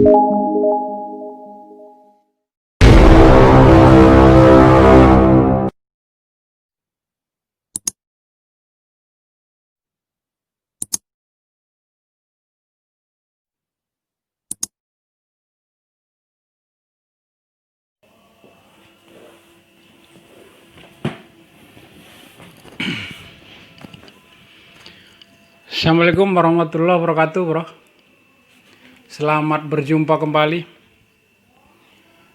Assalamualaikum warahmatullahi wabarakatuh, bro. Selamat berjumpa kembali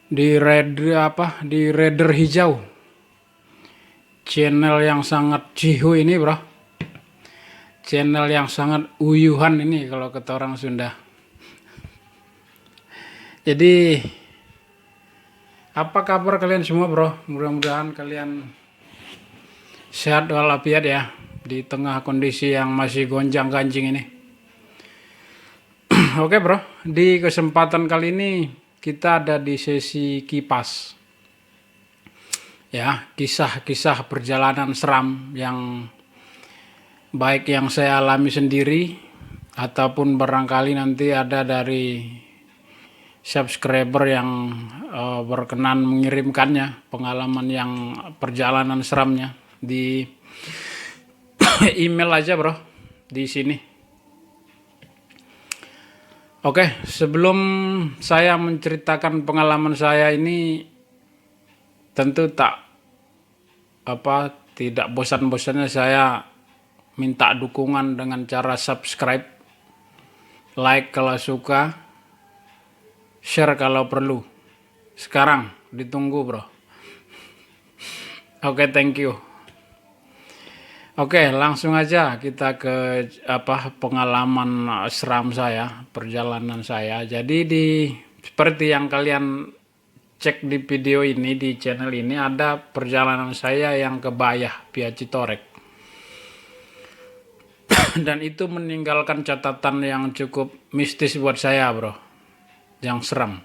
di Raider Hijau, channel yang sangat cihu ini, bro. Channel yang sangat uyuhan ini kalau kata orang Sunda. Jadi, apa kabar kalian semua, bro? Mudah-mudahan kalian sehat walafiat ya di tengah kondisi yang masih gonjang-ganjing ini. Oke, bro, di kesempatan kali ini kita ada di sesi kipas. Ya, kisah-kisah perjalanan seram yang baik yang saya alami sendiri ataupun barangkali nanti ada dari subscriber yang berkenan mengirimkannya pengalaman yang perjalanan seramnya di email aja, bro, di sini. Oke, sebelum saya menceritakan pengalaman saya ini, tentu tidak bosan-bosannya saya minta dukungan dengan cara subscribe, like kalau suka, share kalau perlu. Sekarang ditunggu, bro. Oke, thank you. Oke, langsung aja kita ke pengalaman seram saya, perjalanan saya. Jadi seperti yang kalian cek di video ini, di channel ini ada perjalanan saya yang ke Bayah via Citorek. Dan itu meninggalkan catatan yang cukup mistis buat saya, bro. Yang seram.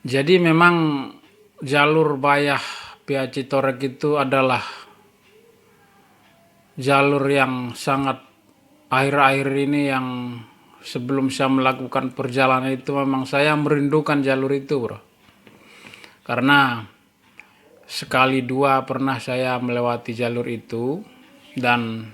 Jadi memang jalur Bayah via Citorek itu adalah jalur yang sangat akhir-akhir ini, yang sebelum saya melakukan perjalanan itu memang saya merindukan jalur itu, bro. Karena sekali dua pernah saya melewati jalur itu dan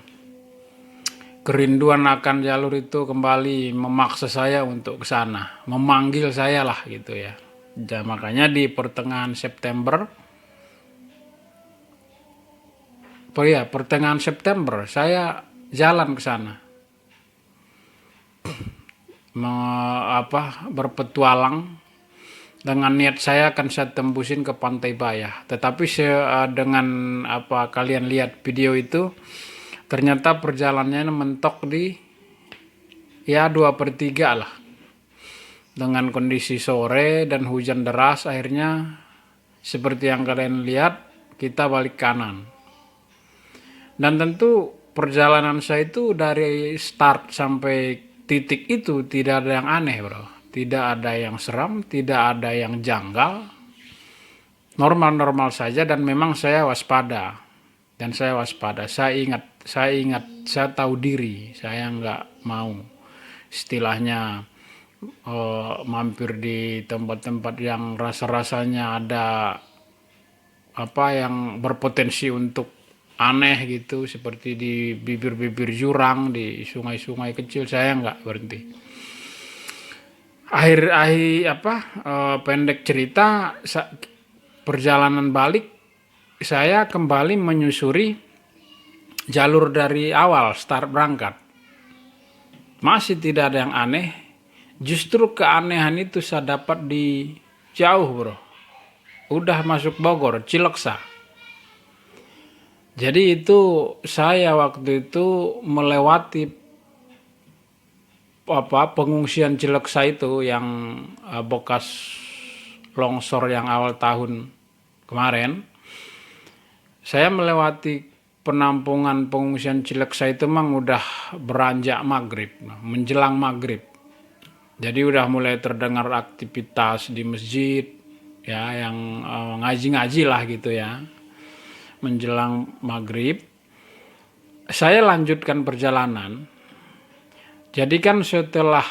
kerinduan akan jalur itu kembali memaksa saya untuk ke sana, memanggil saya lah gitu ya. Dan makanya di pertengahan September saya jalan ke sana, berpetualang dengan niat saya akan saya tembusin ke Pantai Bayah. Tetapi dengan kalian lihat video itu, ternyata perjalanannya mentok di 2/3 lah. Dengan kondisi sore dan hujan deras, akhirnya seperti yang kalian lihat, kita balik kanan. Dan tentu perjalanan saya itu dari start sampai titik itu tidak ada yang aneh, bro. Tidak ada yang seram, tidak ada yang janggal. Normal-normal saja, dan memang saya waspada. Saya tahu diri. Saya nggak mau istilahnya mampir di tempat-tempat yang rasa-rasanya ada yang berpotensi untuk aneh gitu, seperti di bibir-bibir jurang, di sungai-sungai kecil. Saya nggak berhenti. Pendek cerita, perjalanan balik saya kembali menyusuri jalur dari awal start berangkat. Masih tidak ada yang aneh. Justru keanehan itu saya dapat di jauh, bro. Udah masuk Bogor, Cileksa. Jadi itu saya waktu itu melewati pengungsian Cileksa itu yang bekas longsor yang awal tahun kemarin. Saya melewati penampungan pengungsian Cileksa itu memang udah beranjak maghrib, menjelang maghrib. Jadi udah mulai terdengar aktivitas di masjid, ya, yang ngaji-ngaji lah gitu ya. Menjelang maghrib, saya lanjutkan perjalanan. Jadi kan setelah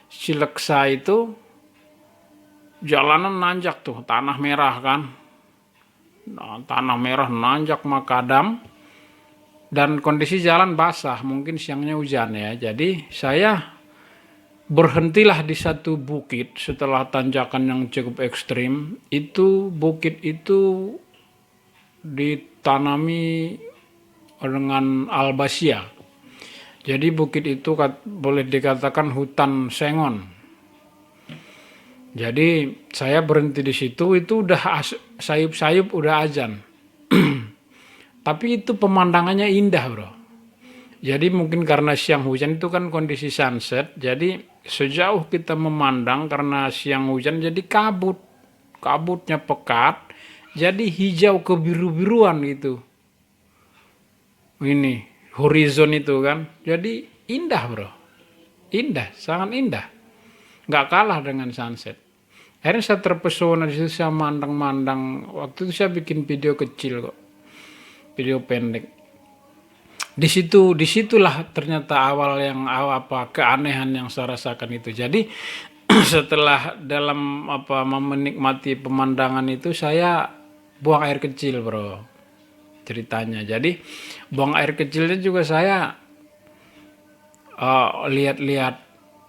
Cileksa itu jalanan nanjak tuh, tanah merah kan. Nah, tanah merah nanjak makadam dan kondisi jalan basah, mungkin siangnya hujan ya. Jadi saya berhentilah di satu bukit setelah tanjakan yang cukup ekstrim. Itu bukit itu ditanami dengan albasia. Jadi bukit itu boleh dikatakan hutan sengon. Jadi saya berhenti di situ, itu udah sayup-sayup udah azan. Tapi itu pemandangannya indah, bro. Jadi mungkin karena siang hujan itu kan kondisi sunset, jadi sejauh kita memandang karena siang hujan jadi kabutnya pekat, jadi hijau kebiru-biruan gitu. Ini horizon itu kan, jadi indah, bro. Indah, sangat indah. Nggak kalah dengan sunset. Akhirnya saya terpesona di situ, saya mandang-mandang. Waktu itu saya bikin video kecil kok, video pendek. Disitulah ternyata awal keanehan yang saya rasakan itu. Jadi setelah dalam menikmati pemandangan itu, saya buang air kecil, bro, ceritanya. Jadi buang air kecilnya juga saya lihat-lihat.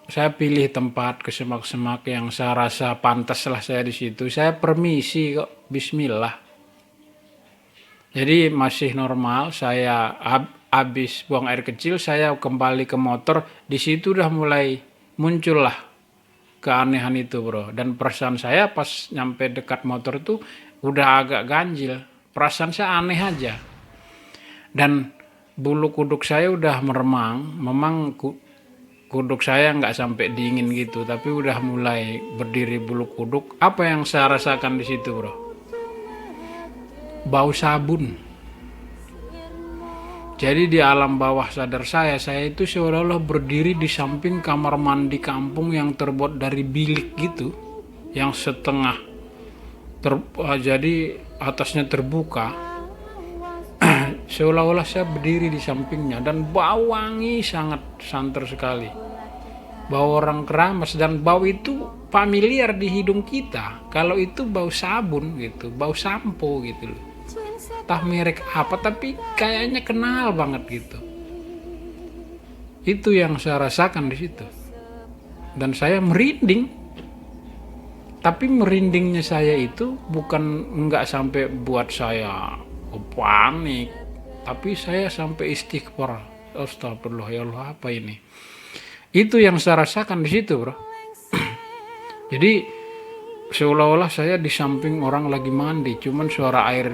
Saya pilih tempat ke semak-semak yang saya rasa pantas lah saya di situ. Saya permisi kok, bismillah. Jadi masih normal, saya habis buang air kecil, saya kembali ke motor. Di situ udah mulai muncul lah keanehan itu, bro. Dan perasaan saya pas nyampe dekat motor tuh udah agak ganjil. Perasaan saya aneh aja. Dan bulu kuduk saya udah meremang. Memang kuduk saya nggak sampai dingin gitu, tapi udah mulai berdiri bulu kuduk. Apa yang saya rasakan di situ, bro? Bau sabun. Jadi di alam bawah sadar saya itu seolah-olah berdiri di samping kamar mandi kampung yang terbuat dari bilik gitu, yang setengah jadi atasnya terbuka. Seolah-olah saya berdiri di sampingnya, dan bau wangi sangat santer sekali. Bau orang keramas, dan bau itu familiar di hidung kita. Kalau itu bau sabun gitu, bau sampo gitu loh. Entah merek apa, tapi kayaknya kenal banget gitu. Itu yang saya rasakan di situ. Dan saya merinding. Tapi merindingnya saya itu bukan nggak sampai buat saya panik, tapi saya sampai istighfar. Astagfirullah, ya Allah, apa ini? Itu yang saya rasakan di situ, bro. Jadi seolah-olah saya di samping orang lagi mandi, cuman suara air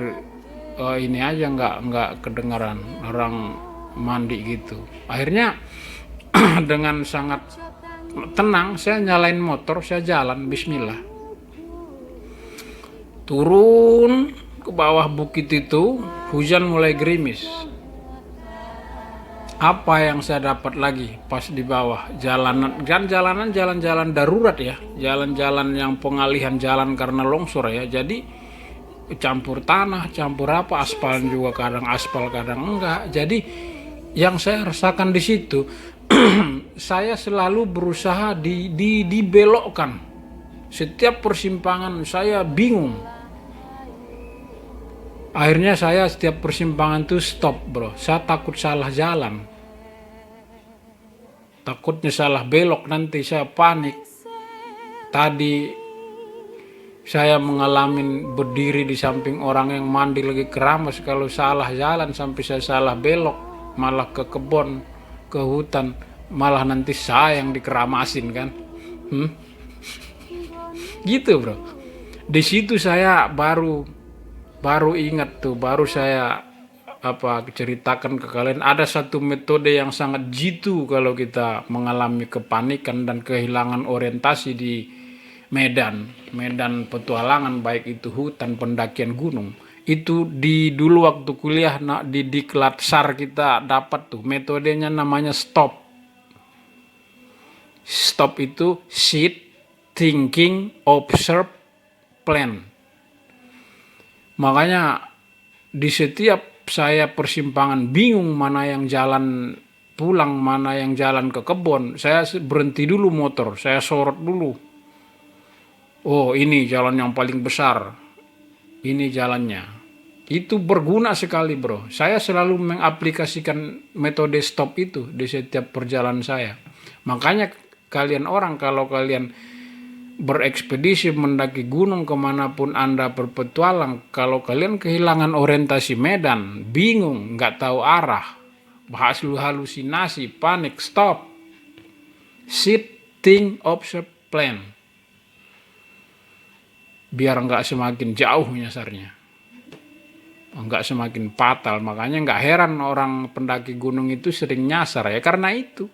ini aja nggak kedengaran orang mandi gitu. Akhirnya dengan sangat tenang saya nyalain motor, saya jalan, bismillah. Turun ke bawah bukit itu, hujan mulai gerimis. Apa yang saya dapat lagi pas di bawah? Jalan-jalan darurat ya, jalan-jalan yang pengalihan jalan karena longsor ya. Jadi campur tanah, campur aspal juga, kadang aspal kadang enggak. Jadi yang saya rasakan di situ, saya selalu berusaha dibelokkan. Setiap persimpangan saya bingung. Akhirnya saya setiap persimpangan tuh stop, bro. Saya takut salah jalan. Takutnya salah belok, nanti saya panik. Tadi saya mengalami berdiri di samping orang yang mandi lagi keramas. Kalau salah jalan sampai saya salah belok, malah ke kebun, ke hutan, malah nanti saya yang dikeramasin kan. Gitu, bro. Di situ saya baru ingat tuh, baru saya ceritakan ke kalian. Ada satu metode yang sangat jitu kalau kita mengalami kepanikan dan kehilangan orientasi di medan petualangan, baik itu hutan, pendakian gunung. Itu dulu waktu kuliah di diklat SAR kita dapat tuh metodenya, namanya stop. Stop itu sit, thinking, observe, plan. Makanya di setiap saya persimpangan bingung mana yang jalan pulang, mana yang jalan ke kebun, saya berhenti dulu motor, saya sorot dulu. Oh, ini jalan yang paling besar, ini jalannya. Itu berguna sekali, bro. Saya selalu mengaplikasikan metode stop itu di setiap perjalanan saya. Makanya kalian orang, kalau kalian berekspedisi mendaki gunung kemanapun Anda berpetualang, kalau kalian kehilangan orientasi medan, bingung, nggak tahu arah, halusinasi, panik, stop. Sit, think, observe, plan. Biar nggak semakin jauh nyasarnya, nggak semakin fatal. Makanya nggak heran orang pendaki gunung itu sering nyasar ya, karena itu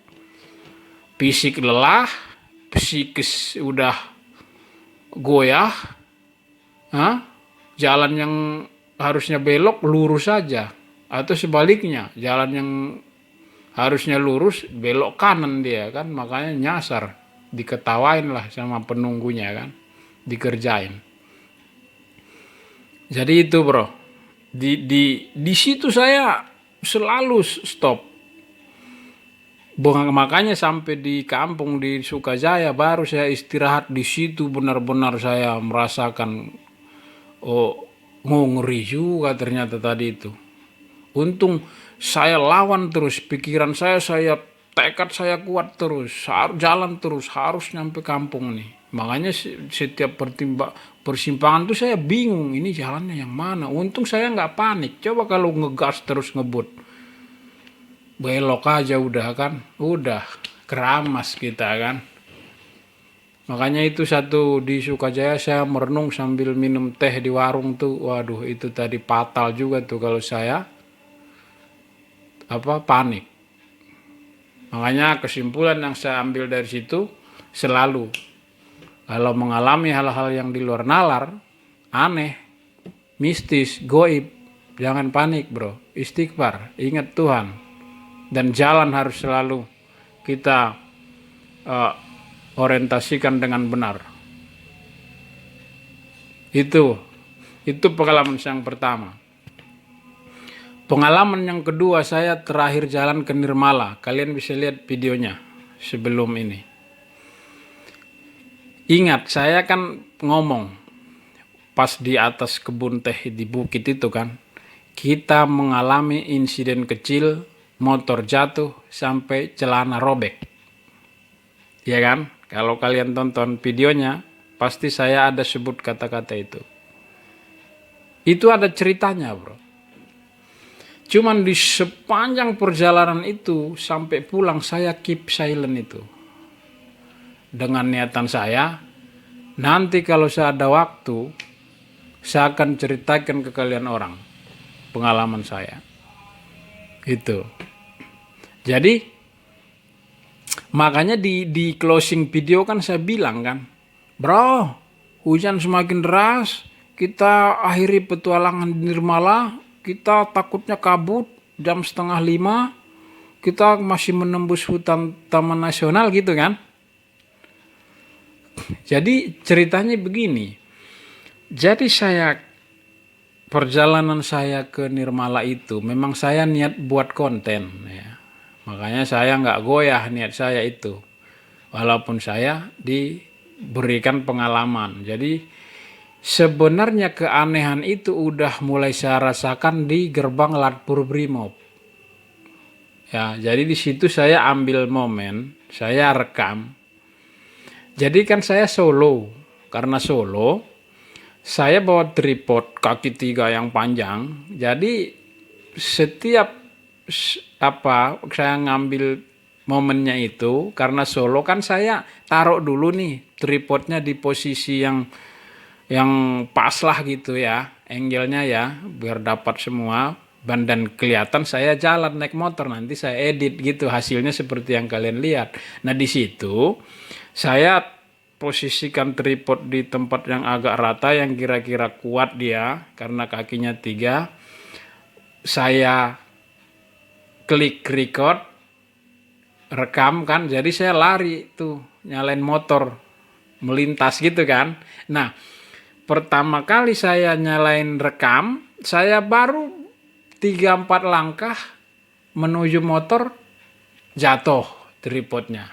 fisik lelah, psikis udah goyah, jalan yang harusnya belok lurus saja, atau sebaliknya jalan yang harusnya lurus belok kanan dia kan, makanya nyasar, diketawain lah sama penunggunya kan, dikerjain. Jadi itu, bro, di situ saya selalu stop. Makanya sampai di kampung di Sukajaya baru saya istirahat di situ, benar-benar saya merasakan, oh, ngeri juga ternyata tadi itu. Untung saya lawan terus pikiran saya tekad saya kuat terus, harus jalan terus, harus nyampe kampung nih. Makanya setiap persimpangan tuh saya bingung, ini jalannya yang mana. Untung saya nggak panik. Coba kalau ngegas terus ngebut, belok aja udah kan, udah keramas kita kan. Makanya itu satu di Sukajaya saya merenung sambil minum teh di warung tuh. Waduh, itu tadi fatal juga tuh kalau saya panik. Makanya kesimpulan yang saya ambil dari situ, selalu kalau mengalami hal-hal yang di luar nalar, aneh, mistis, goib, jangan panik, bro. Istighfar, ingat Tuhan. Dan jalan harus selalu kita orientasikan dengan benar. Itu pengalaman yang pertama. Pengalaman yang kedua, saya terakhir jalan ke Nirmala. Kalian bisa lihat videonya sebelum ini. Ingat, saya kan ngomong pas di atas kebun teh di bukit itu kan, kita mengalami insiden kecil, motor jatuh sampai celana robek. Ya kan? Kalau kalian tonton videonya, pasti saya ada sebut kata-kata itu. Itu ada ceritanya, bro. Cuman di sepanjang perjalanan itu sampai pulang saya keep silent itu. Dengan niatan saya, nanti kalau saya ada waktu, saya akan ceritakan ke kalian orang pengalaman saya. Itu. Jadi makanya di closing video kan saya bilang kan, bro, hujan semakin deras, kita akhiri petualangan di Nirmala, kita takutnya kabut jam 4:30, kita masih menembus hutan Taman Nasional gitu kan. Jadi ceritanya begini. Jadi perjalanan saya ke Nirmala itu memang saya niat buat konten ya. Makanya saya nggak goyah niat saya itu. Walaupun saya diberikan pengalaman. Jadi sebenarnya keanehan itu udah mulai saya rasakan di gerbang Latpur Brimob. Ya, jadi di situ saya ambil momen, saya rekam. Jadi kan saya solo, karena solo, saya bawa tripod kaki 3 yang panjang. Jadi setiap saya ngambil momennya itu, karena solo kan saya taruh dulu nih tripodnya di posisi yang pas lah gitu ya, angle-nya ya, biar dapat semua. Dan kelihatan saya jalan naik motor, nanti saya edit gitu, hasilnya seperti yang kalian lihat. Nah di situ saya posisikan tripod di tempat yang agak rata, yang kira-kira kuat dia, karena kakinya 3. Saya klik record, rekam kan, jadi saya lari tuh, nyalain motor, melintas gitu kan. Nah, pertama kali saya nyalain rekam, saya baru 3-4 langkah menuju motor, jatuh tripodnya.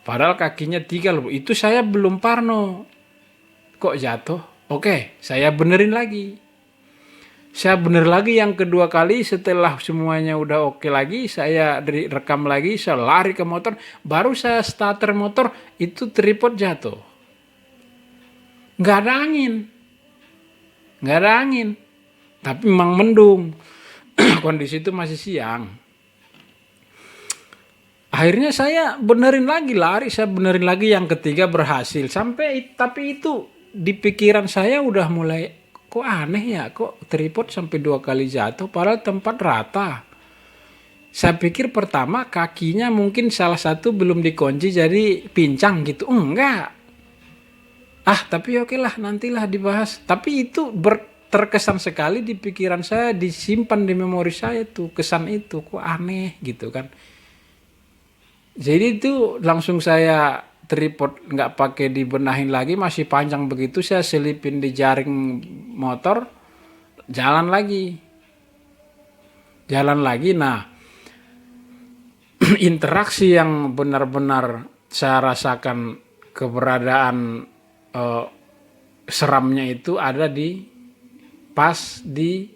Padahal kakinya 3 loh. Itu saya belum parno. Kok jatuh? Oke, saya benerin lagi. Saya bener lagi yang kedua kali, setelah semuanya udah oke lagi, saya rekam lagi, saya lari ke motor, baru saya starter motor, itu tripod jatuh. Nggak ada angin. Tapi memang mendung. Kondisi itu masih siang. Akhirnya saya benerin lagi, saya benerin lagi yang ketiga berhasil. Tapi itu di pikiran saya udah mulai, kok aneh ya, kok tripod sampai 2 kali jatuh padahal tempat rata. Saya pikir pertama kakinya mungkin salah satu belum dikunci jadi pincang gitu. Enggak. Tapi oke lah, nantilah dibahas. Tapi itu terkesan sekali di pikiran saya, disimpan di memori saya tuh, kesan itu, kok aneh gitu kan. Jadi itu langsung saya tripod nggak pakai dibenahin lagi, masih panjang begitu, saya selipin di jaring motor, jalan lagi. Nah interaksi yang benar-benar saya rasakan keberadaan seramnya itu ada pas di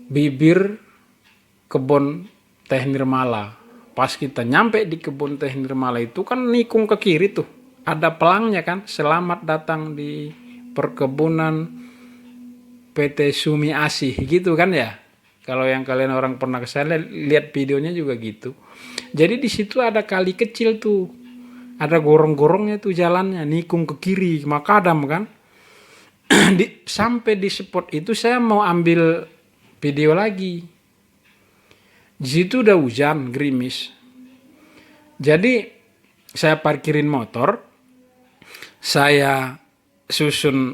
bibir kebun Teh Nirmala. Pas kita nyampe di kebun Teh Nirmala itu kan nikung ke kiri tuh, ada pelangnya kan, selamat datang di perkebunan PT Sumi Asih gitu kan ya. Kalau yang kalian orang pernah ke sana lihat videonya juga gitu. Jadi di situ ada kali kecil tuh, ada gorong-gorongnya tuh jalannya, nikung ke kiri, makadam kan. Sampai di spot itu saya mau ambil video lagi. Di situ udah hujan, gerimis. Jadi saya parkirin motor, saya susun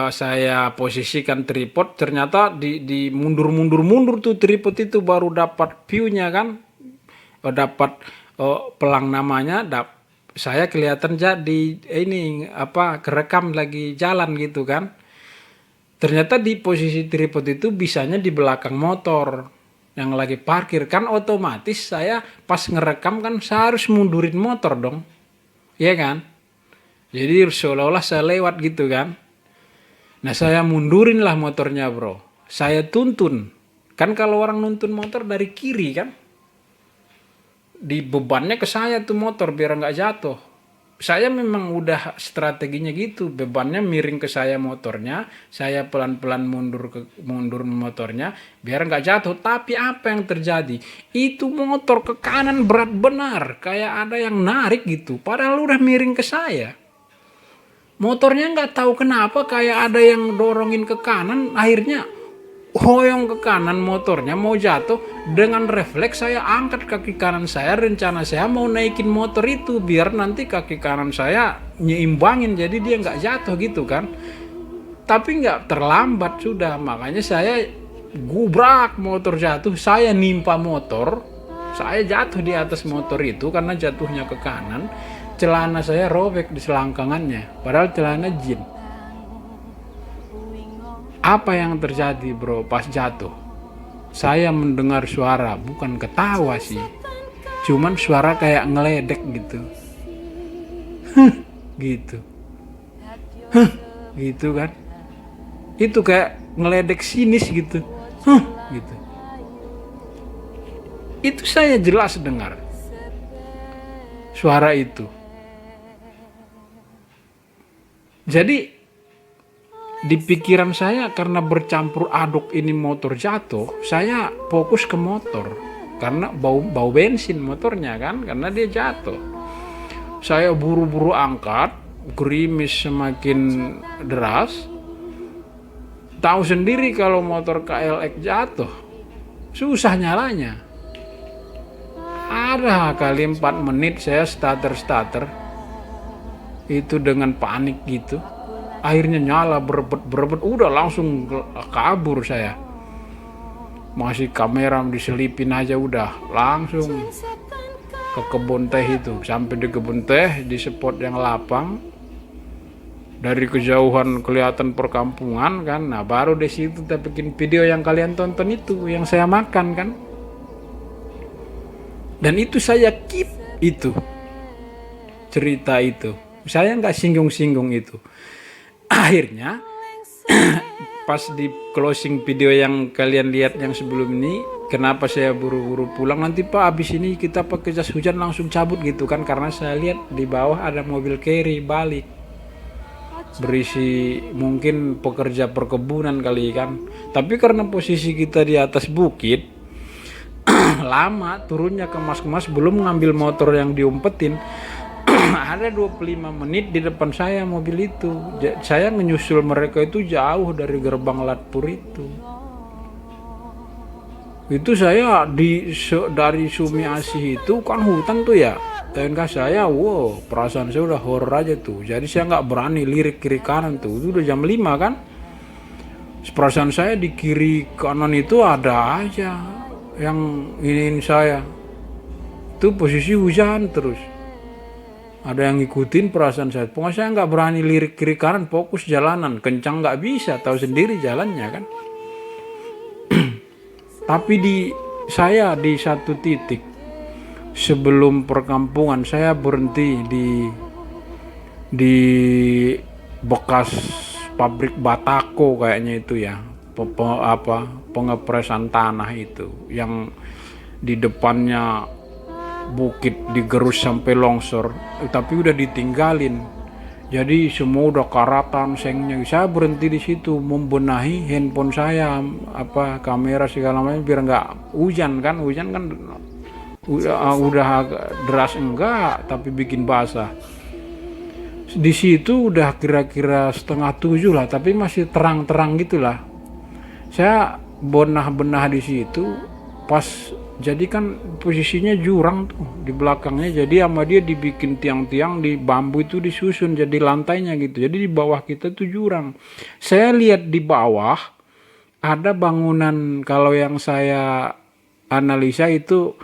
saya posisikan tripod. Ternyata di mundur tuh tripod itu baru dapat view-nya kan, dapat pelang namanya. Saya kelihatan jadi kerekam lagi jalan gitu kan. Ternyata di posisi tripod itu bisanya di belakang motor yang lagi parkir, kan otomatis saya pas ngerekam kan saya harus mundurin motor dong, ya kan. Jadi seolah-olah saya lewat gitu kan. Nah saya mundurin lah motornya bro, saya tuntun. Kan kalau orang nuntun motor dari kiri kan, di bebannya ke saya tuh motor biar nggak jatuh. Saya memang udah strateginya gitu, bebannya miring ke saya motornya, saya pelan-pelan mundur motornya biar nggak jatuh. Tapi apa yang terjadi? Itu motor ke kanan berat benar, kayak ada yang narik gitu, padahal udah miring ke saya. Motornya nggak tahu kenapa kayak ada yang dorongin ke kanan, akhirnya hoyong ke kanan motornya mau jatuh. Dengan refleks saya angkat kaki kanan saya, rencana saya mau naikin motor itu biar nanti kaki kanan saya nyimbangin jadi dia nggak jatuh gitu kan. Tapi nggak, terlambat sudah, makanya saya gubrak motor jatuh, saya nimpa motor, saya jatuh di atas motor itu karena jatuhnya ke kanan. Celana saya robek di selangkangannya, padahal celana jin. Apa yang terjadi bro pas jatuh? Saya mendengar suara, bukan ketawa sih, cuman suara kayak ngeledek gitu. Gitu. Gitu kan. Itu kayak ngeledek sinis gitu. Gitu. Itu saya jelas dengar suara itu. Jadi di pikiran saya karena bercampur aduk ini motor jatuh, saya fokus ke motor karena bau bensin motornya kan, karena dia jatuh. Saya buru-buru angkat, gerimis semakin deras. Tahu sendiri kalau motor KLX jatuh, susah nyalanya. Ada kali 4 menit saya starter itu dengan panik gitu. Akhirnya nyala berebet, udah langsung kabur saya. Masih kamera diselipin aja udah langsung ke kebun teh itu. Sampai di kebun teh di spot yang lapang, dari kejauhan kelihatan perkampungan kan. Nah baru di situ kita bikin video yang kalian tonton itu, yang saya makan kan. Dan itu saya keep itu cerita itu, saya nggak singgung-singgung itu. Akhirnya pas di closing video yang kalian lihat yang sebelum ini, kenapa saya buru-buru pulang, nanti Pak habis ini kita pakai jas hujan langsung cabut gitu kan, karena saya lihat di bawah ada mobil carry balik berisi mungkin pekerja perkebunan kali kan. Tapi karena posisi kita di atas bukit lama turunnya kemas-kemas, belum ngambil motor yang diumpetin. Ada 25 menit di depan saya mobil itu. Saya menyusul mereka itu jauh dari gerbang Latpur itu. Itu saya dari Sumi Asih itu kan hutan tuh ya. TNK saya, wow, perasaan saya udah horor aja tuh. Jadi saya nggak berani lirik kiri kanan tuh. Itu udah jam 5 kan. Perasaan saya di kiri kanan itu ada aja yang iniin saya. Itu posisi hujan terus. Ada yang ngikutin perasaan saya. Pokoknya saya nggak berani lirik kiri kanan, fokus jalanan. Kencang nggak bisa, tahu sendiri jalannya kan. Tapi saya di satu titik sebelum perkampungan, saya berhenti di bekas pabrik Batako kayaknya itu ya, pengepresan tanah itu yang di depannya bukit digerus sampai longsor, tapi udah ditinggalin. Jadi semua udah karatan sengnya. Saya berhenti di situ membenahi handphone saya, kamera segala macam biar nggak hujan kan udah agak deras enggak, tapi bikin basah. Di situ udah kira-kira 6:30 lah, tapi masih terang-terang gitulah. Saya benah-benah di situ pas. Jadi kan posisinya jurang tuh di belakangnya, jadi sama dia dibikin tiang-tiang di bambu itu disusun jadi lantainya gitu. Jadi di bawah kita tuh jurang. Saya lihat di bawah ada bangunan, kalau yang saya analisa itu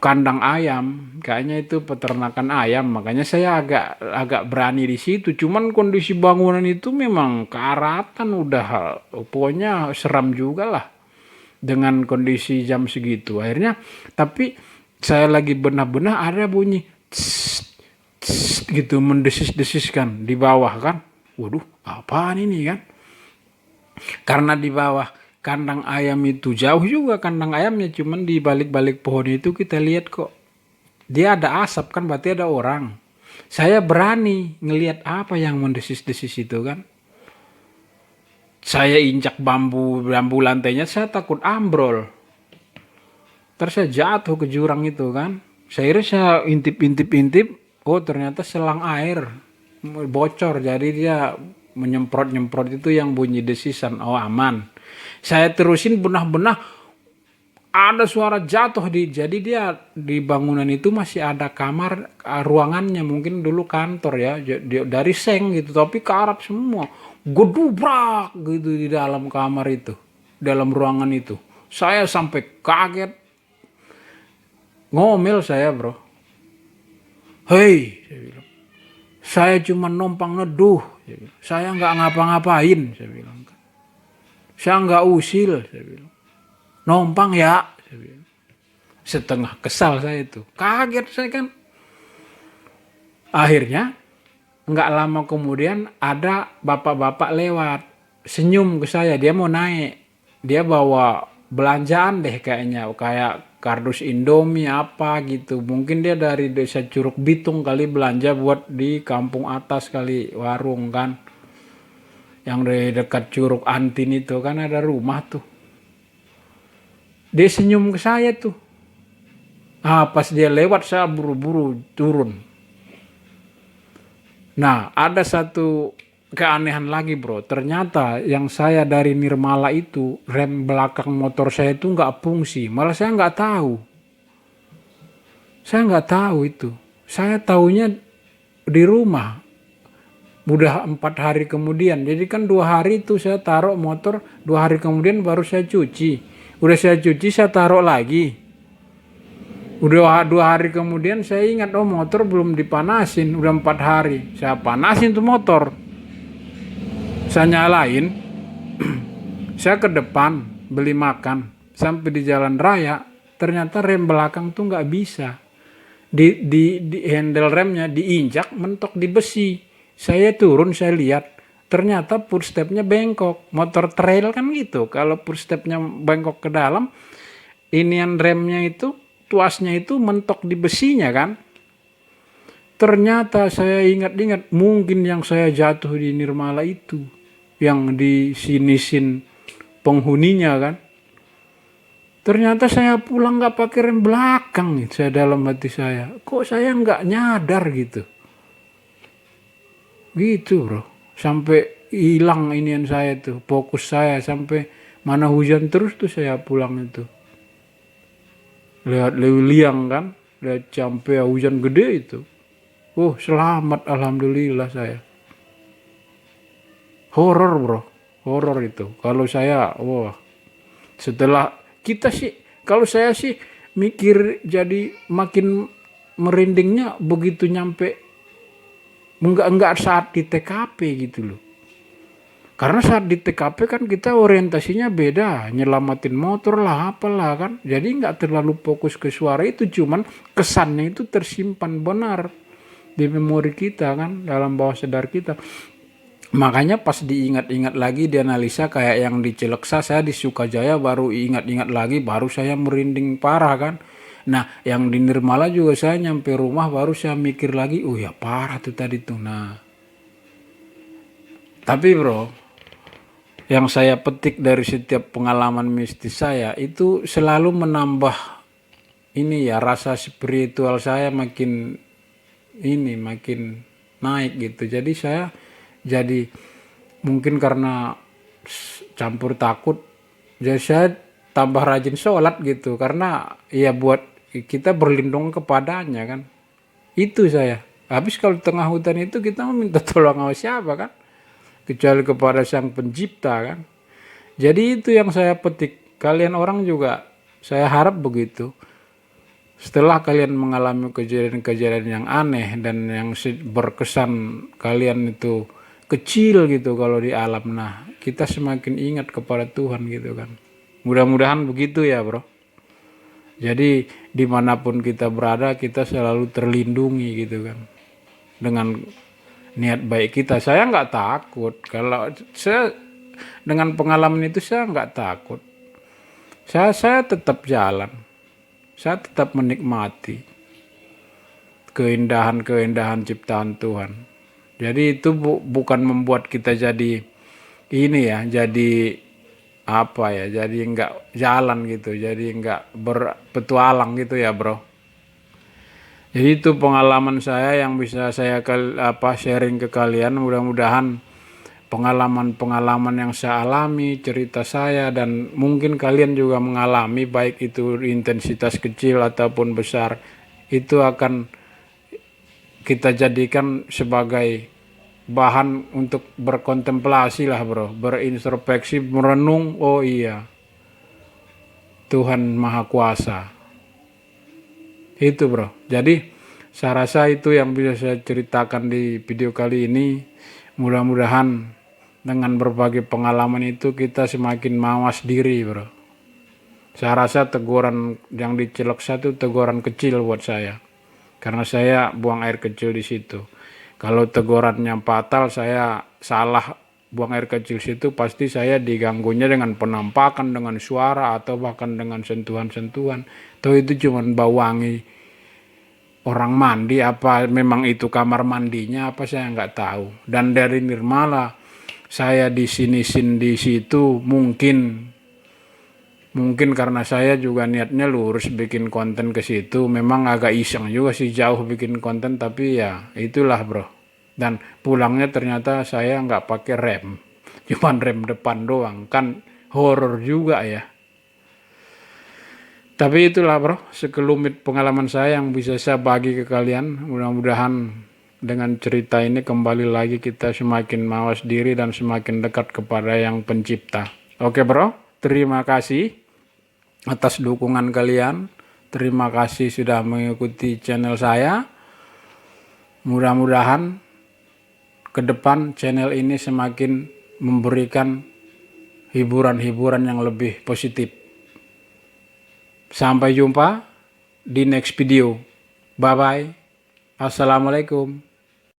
kandang ayam, kayaknya itu peternakan ayam. Makanya saya agak berani di situ. Cuman kondisi bangunan itu memang karatan, udah pokoknya seram juga lah dengan kondisi jam segitu. Akhirnya tapi saya lagi benah-benah ada bunyi gitu, mendesis-desis kan di bawah kan. Waduh, apaan ini kan? Karena di bawah kandang ayam itu jauh juga kandang ayamnya, cuman di balik-balik pohon itu kita lihat kok dia ada asap kan, berarti ada orang. Saya berani ngelihat apa yang mendesis-desis itu kan. Saya injak bambu lantainya, saya takut ambrol. Terus saya jatuh ke jurang itu kan. Saya intip, oh ternyata selang air bocor, jadi dia menyemprot itu yang bunyi desisan. Oh aman. Saya terusin benah-benah, ada suara jatuh jadi dia di bangunan itu masih ada kamar, ruangannya mungkin dulu kantor ya, dari seng gitu, tapi karat semua. Gedubrak gitu di dalam kamar itu, dalam ruangan itu. Saya sampai kaget, ngomel saya bro. Hei, saya bilang, saya cuma numpang neduh, saya nggak ngapa-ngapain, saya bilang. Saya nggak usil, saya bilang. Numpang ya, saya bilang. Setengah kesal saya itu, kaget saya kan. Akhirnya nggak lama kemudian ada bapak-bapak lewat, senyum ke saya, dia mau naik, dia bawa belanjaan deh kayaknya, kayak kardus Indomie apa gitu, mungkin dia dari desa Curug Bitung kali, belanja buat di kampung atas kali, warung kan, yang dari dekat Curug Antin itu kan ada rumah tuh. Dia senyum ke saya tuh. Pas dia lewat saya buru-buru turun. Nah, ada satu keanehan lagi bro. Ternyata yang saya dari Nirmala itu, rem belakang motor saya itu nggak fungsi. Malah saya nggak tahu. Saya nggak tahu itu. Saya taunya di rumah. Udah 4 hari kemudian. Jadi kan 2 hari itu saya taruh motor, 2 hari kemudian baru saya cuci. Udah saya cuci, saya taruh lagi. Udah 2 hari kemudian saya ingat, oh motor belum dipanasin, udah 4 hari. Saya panasin tuh motor. Saya nyalain, saya ke depan beli makan. Sampai di jalan raya, ternyata rem belakang tuh nggak bisa. Di handle remnya diinjak mentok di besi. Saya turun, saya lihat. Ternyata footstepnya bengkok. Motor trail kan gitu. Kalau footstepnya bengkok ke dalam, inian remnya itu, tuasnya itu mentok di besinya kan. Ternyata saya ingat-ingat, mungkin yang saya jatuh di Nirmala itu, yang disinisin penghuninya kan. Ternyata saya pulang nggak pakai rem belakang nih, saya dalam hati saya. Kok saya nggak nyadar gitu. Gitu bro. Sampai hilang inian saya tuh, fokus saya sampai mana hujan terus tuh saya pulang itu. Lihat liang kan, lihat sampai hujan gede itu. Oh selamat, alhamdulillah saya. Horor bro, horor itu. Kalau saya, wah setelah kita sih, kalau saya sih mikir jadi makin merindingnya begitu nyampe enggak saat di TKP gitu loh. Karena saat di TKP kan kita orientasinya beda, nyelamatin motor lah apalah kan. Jadi nggak terlalu fokus ke suara itu, cuman kesannya itu tersimpan benar di memori kita kan, dalam bawah sadar kita. Makanya pas diingat-ingat lagi, dianalisa kayak yang di Cileksa, saya di Sukajaya baru ingat-ingat lagi, baru saya merinding parah kan. Nah yang di Nirmala juga saya nyampe rumah baru saya mikir lagi, oh ya parah tuh tadi tuh. Nah tapi bro, yang saya petik dari setiap pengalaman mistis saya itu selalu menambah ini ya, rasa spiritual saya makin naik gitu. Jadi saya jadi mungkin karena campur takut, jadi saya tambah rajin sholat gitu, karena ya buat kita berlindung kepadanya kan. Itu saya. Habis kalau di tengah hutan itu kita minta tolong sama siapa kan? Kecuali kepada sang pencipta kan. Jadi itu yang saya petik. Kalian orang juga saya harap begitu. Setelah kalian mengalami kejadian-kejadian yang aneh dan yang berkesan kalian itu kecil gitu kalau di alam, nah kita semakin ingat kepada Tuhan gitu kan. Mudah-mudahan begitu ya bro. Jadi dimanapun kita berada, kita selalu terlindungi gitu kan, dengan niat baik kita. Saya nggak takut. Kalau saya dengan pengalaman itu saya nggak takut. Saya tetap jalan. Saya tetap menikmati keindahan-keindahan ciptaan Tuhan. Jadi itu bukan membuat kita jadi ini ya, jadi apa ya, jadi nggak jalan gitu, jadi nggak berpetualang gitu ya bro. Jadi itu pengalaman saya yang bisa saya sharing ke kalian. Mudah-mudahan pengalaman-pengalaman yang saya alami, cerita saya, dan mungkin kalian juga mengalami, baik itu intensitas kecil ataupun besar, itu akan kita jadikan sebagai bahan untuk berkontemplasi lah bro, berintrospeksi, merenung, oh iya Tuhan Maha Kuasa. Itu bro. Jadi saya rasa itu yang bisa saya ceritakan di video kali ini. Mudah-mudahan dengan berbagai pengalaman itu kita semakin mawas diri bro. Saya rasa teguran yang di Cileksa itu teguran kecil buat saya, karena saya buang air kecil di situ. Kalau tegurannya fatal, saya salah buang air kecil situ, pasti saya diganggunya dengan penampakan, dengan suara, atau bahkan dengan sentuhan-sentuhan. Tuh itu cuma bau wangi orang mandi, apa memang itu kamar mandinya, apa saya nggak tahu. Dan dari Nirmala saya di situ, mungkin karena saya juga niatnya lurus bikin konten ke situ, memang agak iseng juga sih jauh bikin konten, tapi ya itulah bro. Dan pulangnya ternyata saya nggak pakai rem, cuman rem depan doang, kan horor juga ya. Tapi itulah bro, sekelumit pengalaman saya yang bisa saya bagi ke kalian. Mudah-mudahan dengan cerita ini kembali lagi kita semakin mawas diri dan semakin dekat kepada yang pencipta. Oke bro, terima kasih atas dukungan kalian. Terima kasih sudah mengikuti channel saya. Mudah-mudahan ke depan channel ini semakin memberikan hiburan-hiburan yang lebih positif. Sampai jumpa di next video. Bye-bye. Assalamualaikum.